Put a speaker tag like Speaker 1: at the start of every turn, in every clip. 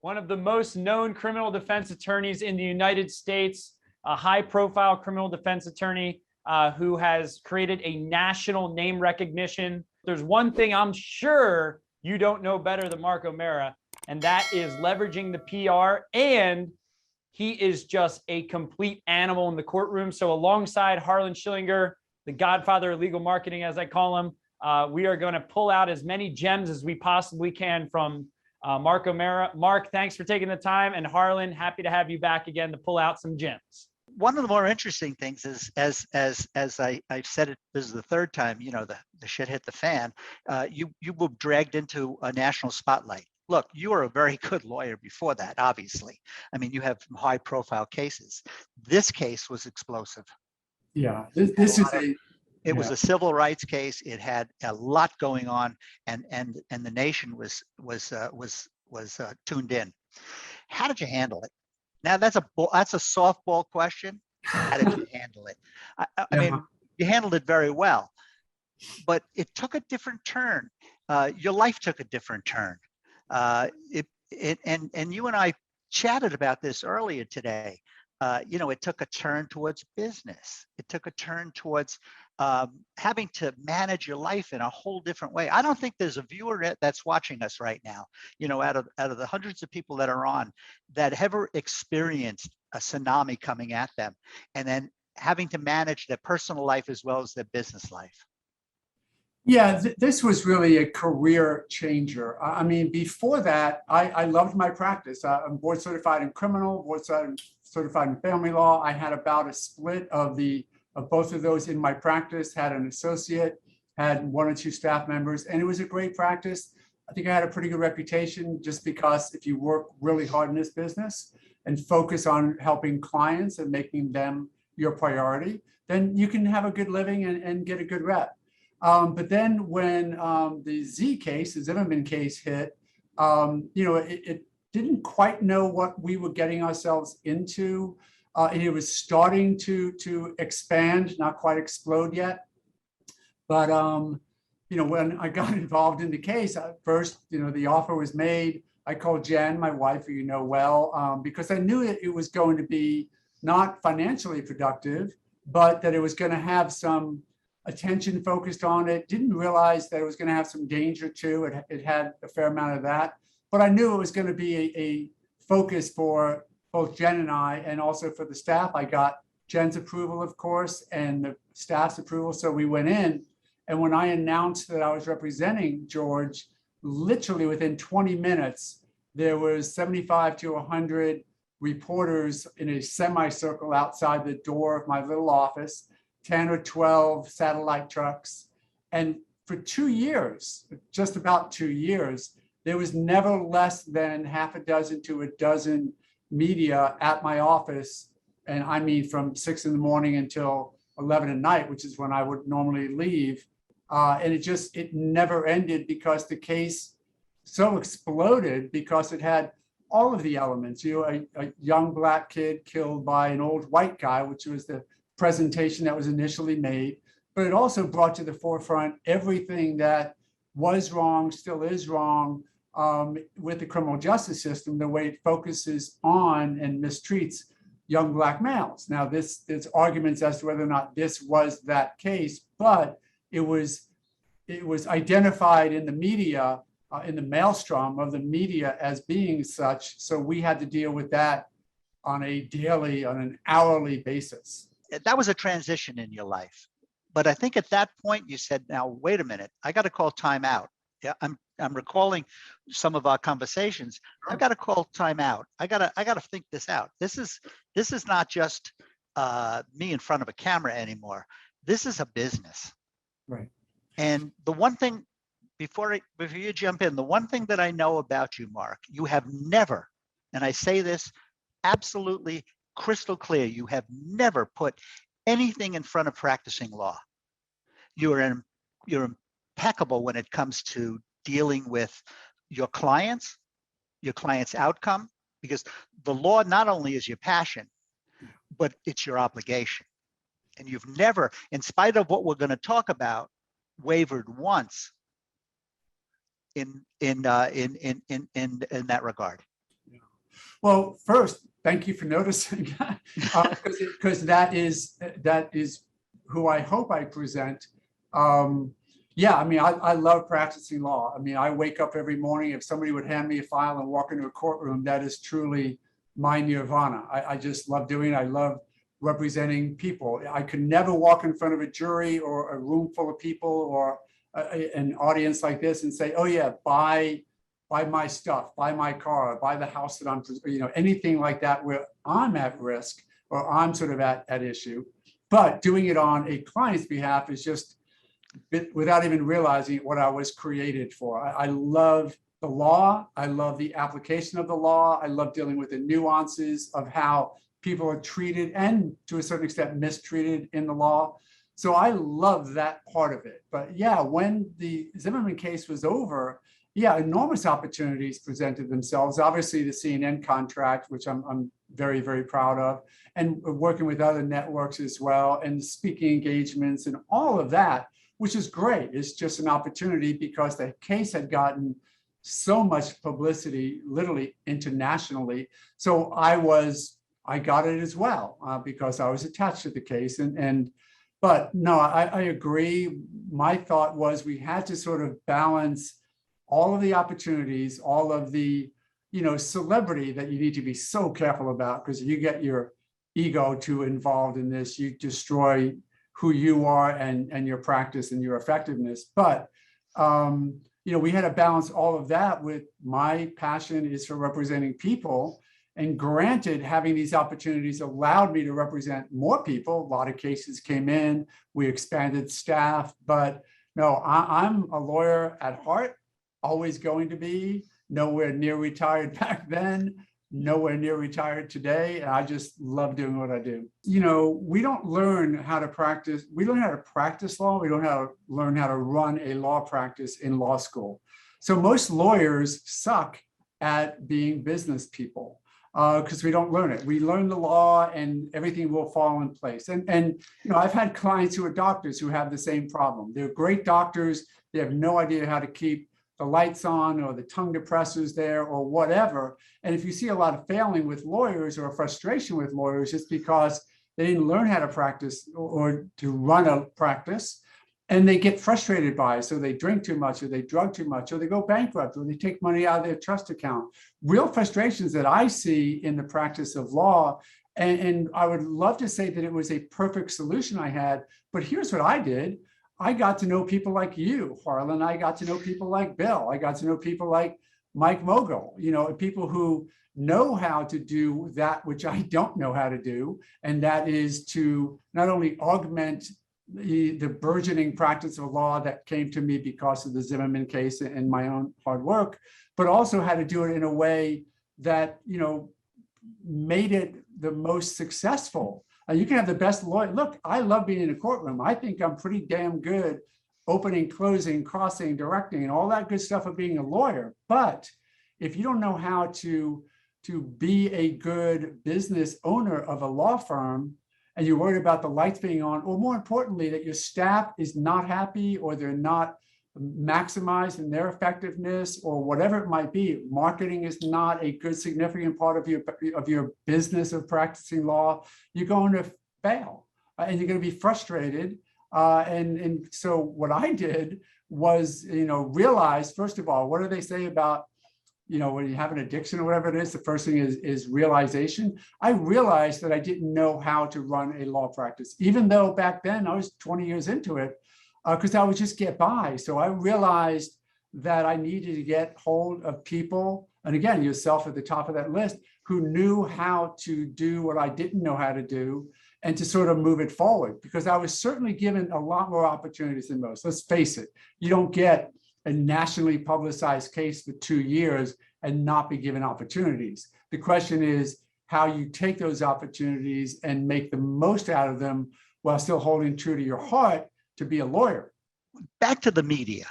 Speaker 1: one of the most known criminal defense attorneys in the United States, a high-profile criminal defense attorney who has created a national name recognition. There's one thing I'm sure you don't know better than Mark O'Mara, and that is leveraging the PR, and he is just a complete animal in the courtroom. So alongside Harlan Schillinger, the godfather of legal marketing, as I call him, we are going to pull out as many gems as we possibly can from Mark O'Mara. Mark, thanks for taking the time. And Harlan, happy to have you back again to pull out some gems.
Speaker 2: One of the more interesting things is, as I've said it, this is the third time, the shit hit the fan. You were dragged into a national spotlight. Look, you were a very good lawyer before that, obviously. I mean, you have some high profile cases. This case was explosive.
Speaker 3: Yeah, this is
Speaker 2: it was a civil rights case. It had a lot going on, and the nation was tuned in. How did you handle it? Now that's a softball question. How did you handle it? I mean, you handled it very well, but it took a different turn. Your life took a different turn. And you and I chatted about this earlier today. It took a turn towards business. It took a turn towards having to manage your life in a whole different way. I don't think there's a viewer that's watching us right now, out of the hundreds of people that are on, that ever experienced a tsunami coming at them and then having to manage their personal life as well as their business life.
Speaker 3: Yeah, this was really a career changer. I mean, before that, I loved my practice. I'm board certified in criminal, board certified in family law. I had about a split of both of those in my practice, had an associate, had one or two staff members, and it was a great practice. I think I had a pretty good reputation just because if you work really hard in this business and focus on helping clients and making them your priority, then you can have a good living and get a good rep. But then when the Zimmerman case hit, it didn't quite know what we were getting ourselves into. And it was starting to expand, not quite explode yet. But, when I got involved in the case, first, the offer was made. I called Jen, my wife, who you know well, because I knew it was going to be not financially productive, but that it was going to have some attention focused on it. Didn't realize that it was going to have some danger too. It had a fair amount of that, but I knew it was going to be a focus for both Jen and I, and also for the staff. I got Jen's approval, of course, and the staff's approval. So we went in, and when I announced that I was representing George, literally within 20 minutes, there was 75 to 100 reporters in a semicircle outside the door of my little office, 10 or 12 satellite trucks. And for 2 years, just about 2 years, there was never less than half a dozen to a dozen media at my office. And I mean, from 6 in the morning until 11 at night, which is when I would normally leave. And it never ended because the case so exploded because it had all of the elements, a young Black kid killed by an old white guy, which was the presentation that was initially made, but it also brought to the forefront everything that was wrong, still is wrong with the criminal justice system, the way it focuses on and mistreats young Black males. Now, there's arguments as to whether or not this was that case, but it was identified in the media, in the maelstrom of the media as being such. So we had to deal with that on an hourly basis.
Speaker 2: That was a transition in your life. But I think at that point you said, now, wait a minute, I got to call time out. Yeah, I'm recalling some of our conversations. I've got to call time out. I got to think this out. This is not just me in front of a camera anymore. This is a business.
Speaker 3: Right.
Speaker 2: And the one thing, before you jump in, the one thing that I know about you, Mark, you have never, and I say this absolutely crystal clear, you have never put anything in front of practicing law. You're impeccable when it comes to dealing with your clients outcome, because the law not only is your passion, but it's your obligation. And you've never, in spite of what we're going to talk about, wavered once in that regard.
Speaker 3: Well, first, thank you for noticing, because that is who I hope I present. Yeah, I mean, I love practicing law. I mean, I wake up every morning. If somebody would hand me a file and walk into a courtroom, that is truly my nirvana. I just love doing it. I love representing people. I could never walk in front of a jury or a room full of people or an audience like this and say, oh yeah, buy my stuff, buy my car, buy the house that I'm, anything like that where I'm at risk or I'm sort of at issue. But doing it on a client's behalf is just, without even realizing what I was created for. I love the law. I love the application of the law. I love dealing with the nuances of how people are treated and to a certain extent mistreated in the law. So I love that part of it. But yeah, when the Zimmerman case was over, yeah, enormous opportunities presented themselves. Obviously the CNN contract, which I'm very, very proud of, and working with other networks as well, and speaking engagements and all of that, which is great. It's just an opportunity because the case had gotten so much publicity, literally internationally. So I got it as well because I was attached to the case. But no, I agree. My thought was we had to sort of balance all of the opportunities, all of the, celebrity that you need to be so careful about, because if you get your ego too involved in this, you destroy who you are and your practice and your effectiveness. But, we had to balance all of that with my passion is for representing people. And granted, having these opportunities allowed me to represent more people. A lot of cases came in, we expanded staff, but no, I'm a lawyer at heart, always going to be, nowhere near retired back then, nowhere near retired today. And I just love doing what I do. We don't learn how to practice. We learn how to practice law. We don't learn how to run a law practice in law school. So most lawyers suck at being business people because we don't learn it. We learn the law and everything will fall in place. And I've had clients who are doctors who have the same problem. They're great doctors. They have no idea how to keep the lights on or the tongue depressors there or whatever. And if you see a lot of failing with lawyers or frustration with lawyers, it's because they didn't learn how to practice or to run a practice, and they get frustrated by it. So they drink too much or they drug too much or they go bankrupt or they take money out of their trust account. Real frustrations that I see in the practice of law. And I would love to say that it was a perfect solution I had, but here's what I did. I got to know people like you, Harlan. I got to know people like Bill. I got to know people like Mike Mogul, people who know how to do that, which I don't know how to do. And that is to not only augment the burgeoning practice of law that came to me because of the Zimmerman case and my own hard work, but also how to do it in a way that, made it the most successful. You can have the best lawyer. Look, I love being in a courtroom. I think I'm pretty damn good opening, closing, crossing, directing, and all that good stuff of being a lawyer. But if you don't know how to be a good business owner of a law firm, and you're worried about the lights being on, or more importantly, that your staff is not happy or they're not maximized in their effectiveness or whatever it might be, marketing is not a good significant part of your business of practicing law, you're going to fail and you're going to be frustrated. And so what I did was, realize, first of all, what do they say about, when you have an addiction or whatever it is, the first thing is realization. I realized that I didn't know how to run a law practice, even though back then I was 20 years into it, because I would just get by. So I realized that I needed to get hold of people, and again, yourself at the top of that list, who knew how to do what I didn't know how to do and to sort of move it forward, because I was certainly given a lot more opportunities than most. Let's face it, you don't get a nationally publicized case for 2 years and not be given opportunities. The question is how you take those opportunities and make the most out of them while still holding true to your heart to be a lawyer.
Speaker 2: Back to the media.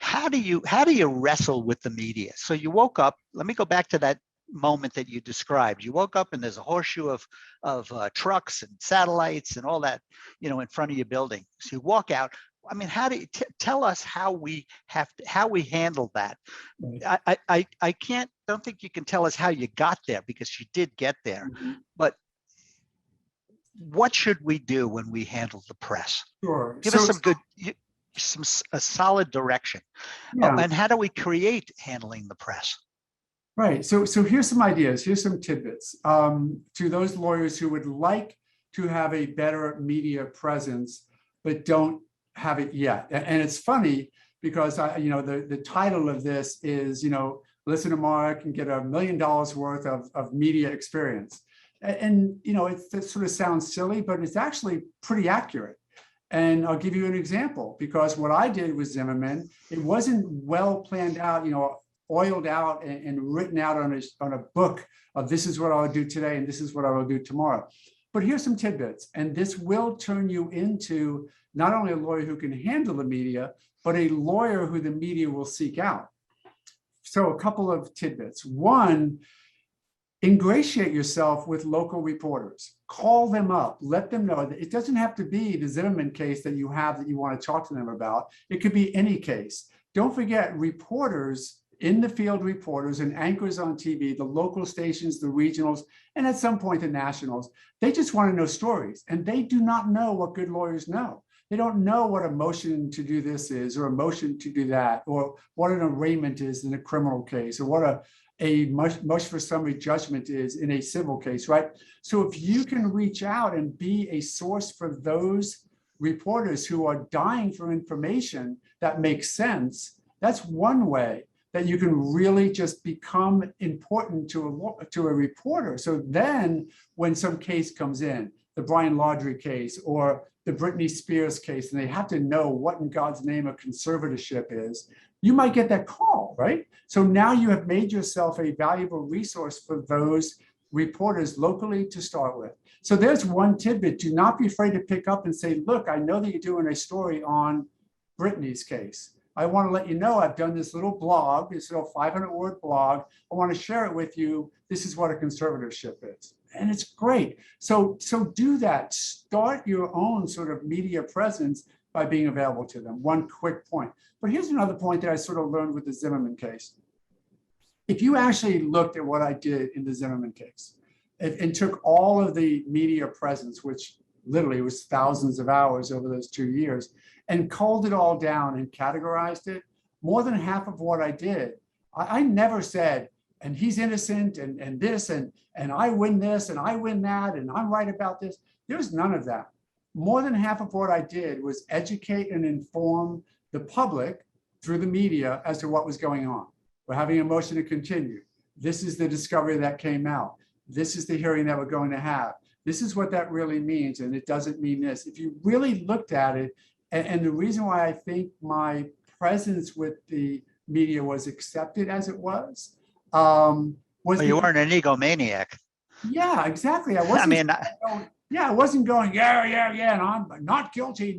Speaker 2: How do you wrestle with the media? So you woke up, let me go back to that moment that you described. You woke up and there's a horseshoe of trucks and satellites and all that, in front of your building. So you walk out. I mean, how do you tell us how we handle that?
Speaker 3: Right.
Speaker 2: I can't don't think you can tell us how you got there, because you did get there.
Speaker 3: Mhm.
Speaker 2: But what should we do when we handle the press?
Speaker 3: Sure.
Speaker 2: Give
Speaker 3: So,
Speaker 2: us a solid direction.
Speaker 3: yeah.
Speaker 2: And how do we create handling the press?
Speaker 3: Right. So here's some ideas. Here's some tidbits to those lawyers who would like to have a better media presence, but don't have it yet. And it's funny because the title of this is, listen to Mark and get $1 million worth of media experience. And it sort of sounds silly, but it's actually pretty accurate. And I'll give you an example, because what I did with Zimmerman, it wasn't well planned out, oiled out and written out on a book of this is what I'll do today and this is what I will do tomorrow. But here's some tidbits, and this will turn you into not only a lawyer who can handle the media, but a lawyer who the media will seek out. So a couple of tidbits. One, ingratiate yourself with local reporters. Call them up, let them know that it doesn't have to be the Zimmerman case that you have that you want to talk to them about. It could be any case. Don't forget, reporters in the field, reporters and anchors on TV, the local stations, the regionals, and at some point the nationals, they just want to know stories, and they do not know what good lawyers know. They don't know what a motion to do this is, or a motion to do that, or what an arraignment is in a criminal case, or what a motion for summary judgment is in a civil case, right? So if you can reach out and be a source for those reporters who are dying for information that makes sense, that's one way that you can really just become important to a reporter. So then when some case comes in, the Brian Laundrie case or the Britney Spears case, and they have to know what in God's name a conservatorship is, you might get that call, right? So now you have made yourself a valuable resource for those reporters locally to start with. So there's one tidbit. Do not be afraid to pick up and say, look, I know that you're doing a story on Britney's case. I want to let you know I've done this little blog, this little 500-word blog. I want to share it with you. This is what a conservatorship is. And it's great. So do that. Start your own sort of media presence by being available to them. One quick point. But here's another point that I sort of learned with the Zimmerman case. If you actually looked at what I did in the Zimmerman case and took all of the media presence, which literally was thousands of hours over those 2 years, and culled it all down and categorized it, more than half of what I did, I never said, and he's innocent and this, and I win this and I win that, and I'm right about this. There's none of that. More than half of what I did was educate and inform the public through the media as to what was going on. We're having a motion to continue. This is the discovery that came out. This is the hearing that we're going to have. This is what that really means, and it doesn't mean this. If you really looked at it, and the reason why I think my presence with the media was accepted as it was
Speaker 2: You weren't an egomaniac.
Speaker 3: Yeah, exactly. I wasn't. I wasn't going, yeah, and I'm not guilty,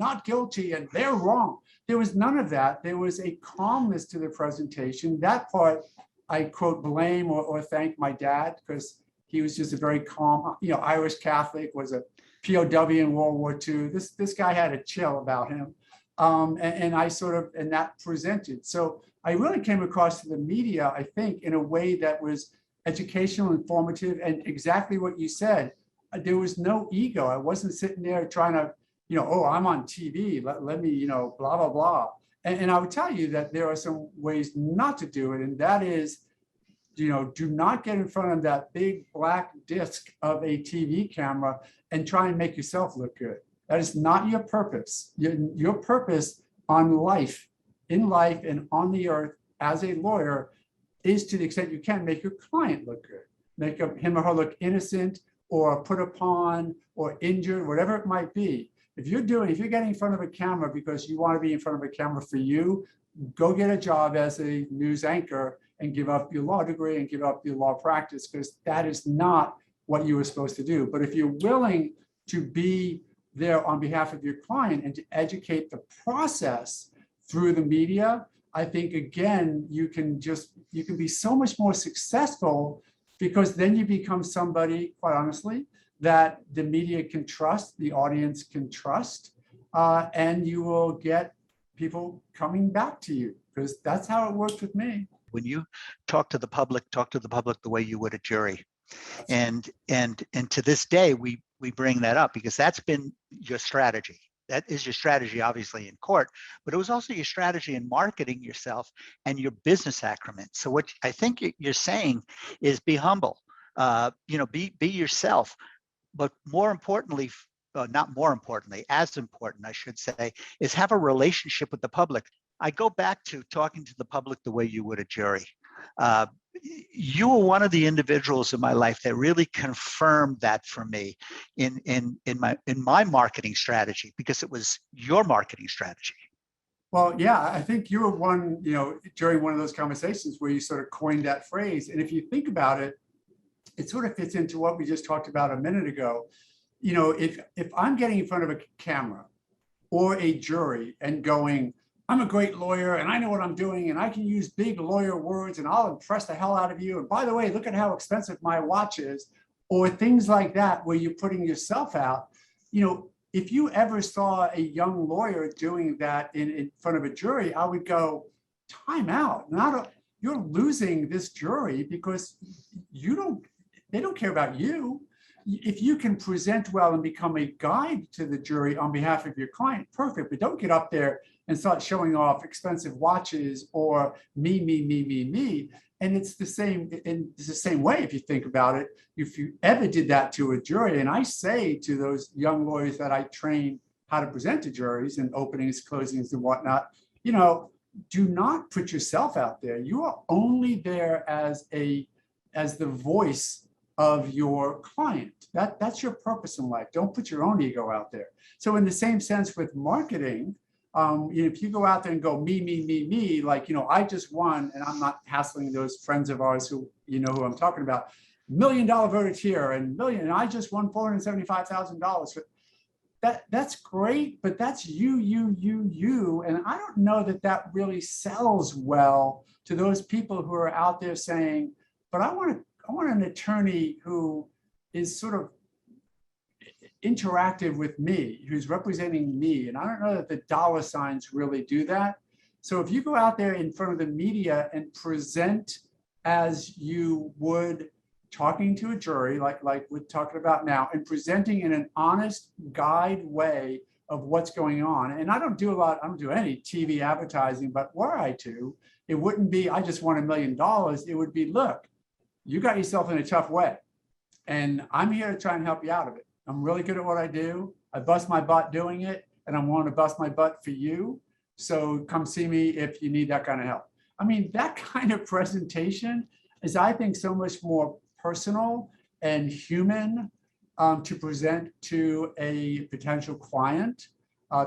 Speaker 3: and they're wrong. There was none of that. There was a calmness to the presentation. That part, I quote, blame or thank my dad, because he was just a very calm, Irish Catholic, was a POW in World War II. This guy had a chill about him. And I sort of, and that presented. So I really came across to the media, I think, in a way that was educational, informative, and exactly what you said. There was no ego. I wasn't sitting there trying to, oh, I'm on TV. Let me, blah, blah, blah. And I would tell you that there are some ways not to do it. And that is, do not get in front of that big black disc of a TV camera and try and make yourself look good. That is not your purpose. Your purpose in life and on the earth as a lawyer is, to the extent you can, make your client look good, make him or her look innocent or put upon or injured, whatever it might be. If you're getting in front of a camera because you want to be in front of a camera for you, go get a job as a news anchor and give up your law degree and give up your law practice, because that is not what you were supposed to do. But if you're willing to be there on behalf of your client and to educate the process through the media, I think, again, you can be so much more successful, because then you become somebody, quite honestly, that the media can trust, the audience can trust, and you will get people coming back to you, because that's how it worked with me.
Speaker 2: when you talk to the public the way you would a jury. And to this day, we bring that up because that's been your strategy. That is your strategy, obviously, in court, but it was also your strategy in marketing yourself and your business acumen. So what I think you're saying is be humble, be yourself, but more importantly, not more importantly, as important, I should say, is have a relationship with the public. I go back to talking to the public the way you would a jury. You were one of the individuals in my life that really confirmed that for me in my marketing strategy, because it was your marketing strategy.
Speaker 3: Well, yeah, I think you were one, during one of those conversations where you sort of coined that phrase. And if you think about it, it sort of fits into what we just talked about a minute ago. If I'm getting in front of a camera or a jury and going, I'm a great lawyer and I know what I'm doing and I can use big lawyer words and I'll impress the hell out of you. And by the way, look at how expensive my watch is, or things like that, where you're putting yourself out. If you ever saw a young lawyer doing that in front of a jury, I would go, time out. You're losing this jury because they don't care about you. If you can present well and become a guide to the jury on behalf of your client, perfect. But don't get up there and start showing off expensive watches or me. And it's the same way if you think about it. If you ever did that to a jury, and I say to those young lawyers that I train how to present to juries and openings, closings, and whatnot, do not put yourself out there. You are only there as the voice of your client. That's your purpose in life. Don't put your own ego out there. So in the same sense with marketing, if you go out there and go me, like, I just won, and I'm not hassling those friends of ours who, who I'm talking about, $1 million verdict here and I just won $475,000. That's great, but that's you. And I don't know that really sells well to those people who are out there saying, but I want an attorney who is sort of interactive with me, who's representing me. And I don't know that the dollar signs really do that. So if you go out there in front of the media and present as you would talking to a jury, like we're talking about now, and presenting in an honest guide way of what's going on. And I don't do any TV advertising, but were I to, it wouldn't be, I just won $1 million. It would be, look, you got yourself in a tough way, and I'm here to try and help you out of it. I'm really good at what I do. I bust my butt doing it, and I'm willing to bust my butt for you. So come see me if you need that kind of help. I mean, that kind of presentation is, I think, so much more personal and human to present to a potential client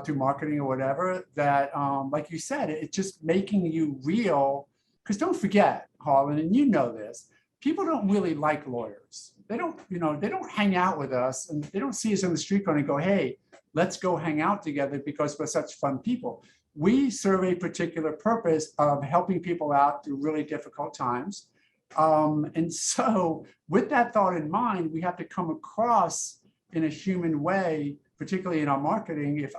Speaker 3: through marketing or whatever, that, like you said, it's just making you real. Because don't forget, Harlan, and you know this, people don't really like lawyers. They don't hang out with us, and they don't see us on the street corner and go, hey, let's go hang out together because we're such fun people. We serve a particular purpose of helping people out through really difficult times. And so with that thought in mind, we have to come across in a human way, particularly in our marketing, if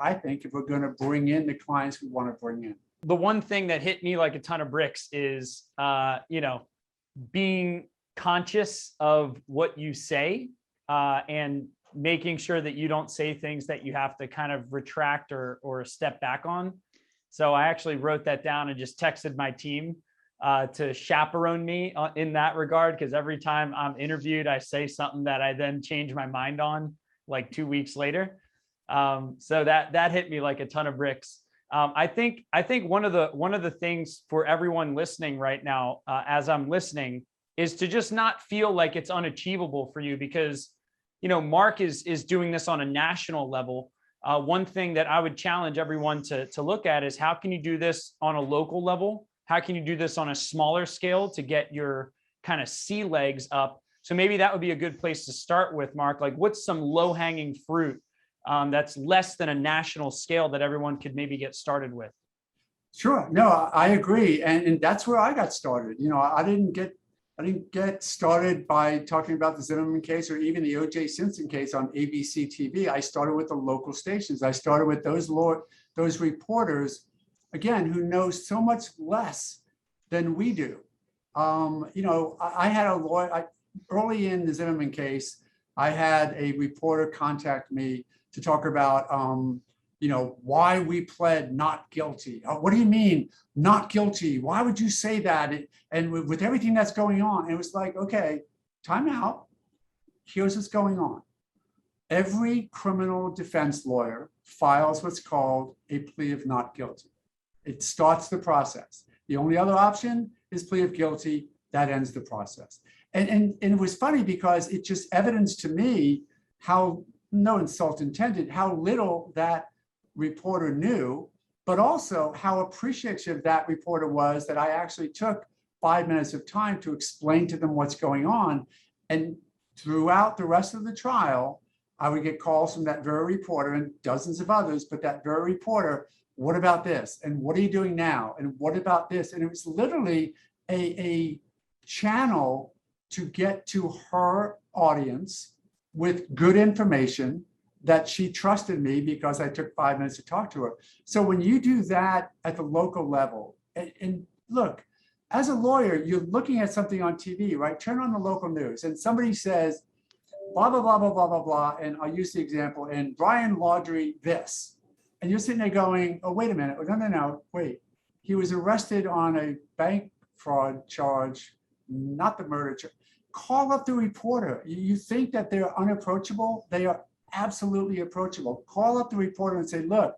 Speaker 3: we're going to bring in the clients we want to bring in.
Speaker 1: The one thing that hit me like a ton of bricks is, being conscious of what you say and making sure that you don't say things that you have to kind of retract or step back on. So I actually wrote that down and just texted my team to chaperone me in that regard, because every time I'm interviewed, I say something that I then change my mind on like 2 weeks later. So that hit me like a ton of bricks. I think one of the things for everyone listening right now, as I'm listening, is to just not feel like it's unachievable for you, because, Mark is doing this on a national level. One thing that I would challenge everyone to look at is, how can you do this on a local level? How can you do this on a smaller scale to get your kind of sea legs up? So maybe that would be a good place to start with, Mark. Like, what's some low-hanging fruit that's less than a national scale that everyone could maybe get started with?
Speaker 3: Sure. No, I agree. And that's where I got started. I didn't get started by talking about the Zimmerman case or even the O.J. Simpson case on ABC TV. I started with the local stations. I started with those reporters, again, who know so much less than we do. I had a lawyer, early in the Zimmerman case, I had a reporter contact me to talk about, why we pled not guilty. What do you mean, not guilty? Why would you say that? And with everything that's going on, it was like, okay, time out. Here's what's going on. Every criminal defense lawyer files what's called a plea of not guilty. It starts the process. The only other option is plea of guilty. That ends the process. And it was funny because it just evidenced to me how, no insult intended, how little that reporter knew, but also how appreciative that reporter was that I actually took 5 minutes of time to explain to them what's going on. And throughout the rest of the trial, I would get calls from that very reporter and dozens of others, but that very reporter, what about this? And what are you doing now? And what about this? And it was literally a channel to get to her audience with good information that she trusted me because I took 5 minutes to talk to her. So when you do that at the local level, and look, as a lawyer, you're looking at something on TV, right? Turn on the local news and somebody says, blah, blah, blah, blah, blah, blah, blah. And I'll use the example, and Brian Laundrie this. And you're sitting there going, oh, wait a minute. No, wait. He was arrested on a bank fraud charge, not the murder charge. Call up the reporter. You think that they're unapproachable? They are absolutely approachable. Call up the reporter and say, look,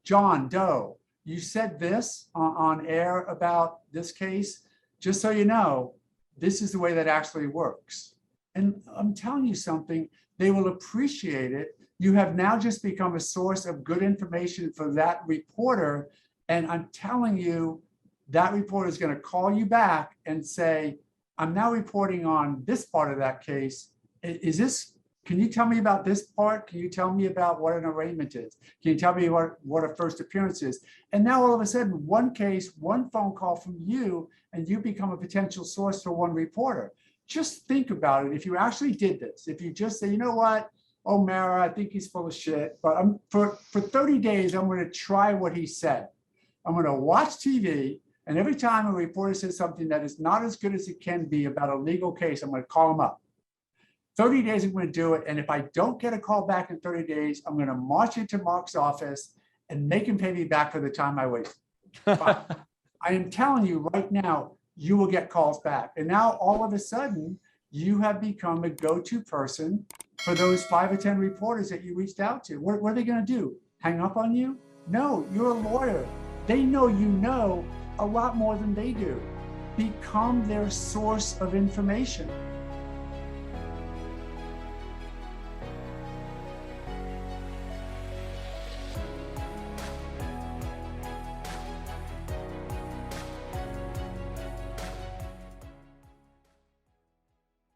Speaker 3: John Doe, you said this on air about this case. Just so you know, this is the way that actually works. And I'm telling you something, they will appreciate it. You have now just become a source of good information for that reporter. And I'm telling you, that reporter is going to call you back and say, I'm now reporting on this part of that case. Can you tell me about this part? Can you tell me about what an arraignment is? Can you tell me what a first appearance is? And now all of a sudden, one case, one phone call from you, and you become a potential source for one reporter. Just think about it. If you actually did this, if you just say, you know what, oh, Mara, I think he's full of shit, but for 30 days, I'm going to try what he said. I'm going to watch TV, and every time a reporter says something that is not as good as it can be about a legal case, I'm going to call him up. 30 days, I'm going to do it, and if I don't get a call back in 30 days, I'm going to march into Mark's office and make him pay me back for the time I wasted. I am telling you right now, you will get calls back. And now all of a sudden, you have become a go-to person for those 5 or 10 reporters that you reached out to. What are they going to do? Hang up on you? No, you're a lawyer. They know you know a lot more than they do. Become their source of information.